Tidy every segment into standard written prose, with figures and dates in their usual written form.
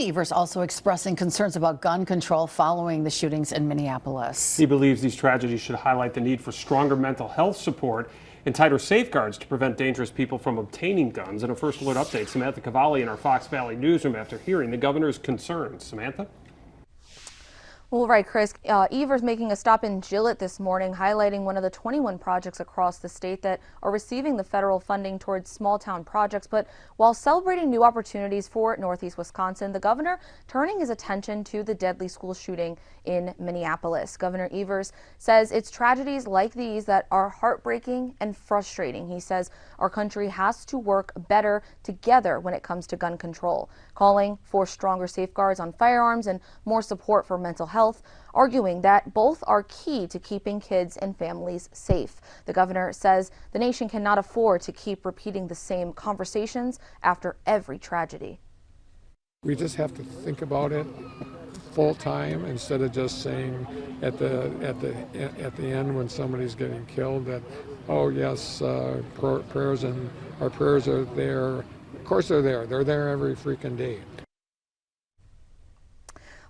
Evers also expressing concerns about gun control following the shootings in Minneapolis. He believes these tragedies should highlight the need for stronger mental health support and tighter safeguards to prevent dangerous people from obtaining guns. In a First Alert update, Samantha Cavalli in our Fox Valley newsroom after hearing the governor's concerns. Samantha? Well, right, Chris. Evers making a stop in Gillett this morning, highlighting one of the 21 projects across the state that are receiving the federal funding towards small town projects. But while celebrating new opportunities for Northeast Wisconsin, the governor turning his attention to the deadly school shooting in Minneapolis. Governor Evers says it's tragedies like these that are heartbreaking and frustrating. He says our country has to work better together when it comes to gun control, calling for stronger safeguards on firearms and more support for mental health, arguing that both are key to keeping kids and families safe. The governor says the nation cannot afford to keep repeating the same conversations after every tragedy. We just have to think about it full time instead of just saying at the end when somebody's getting killed that, oh yes, prayers and our prayers are there. Of course they're there. They're there every freaking day.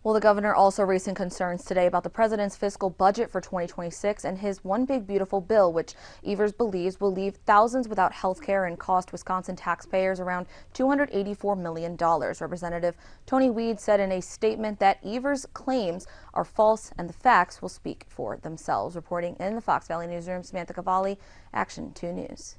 Well, the governor also raising concerns today about the president's fiscal budget for 2026 and his One Big Beautiful Bill, which Evers believes will leave thousands without health care and cost Wisconsin taxpayers around $284 million. Representative Tony Weed said in a statement that Evers' claims are false and the facts will speak for themselves. Reporting in the Fox Valley newsroom, Samantha Cavalli, Action 2 News.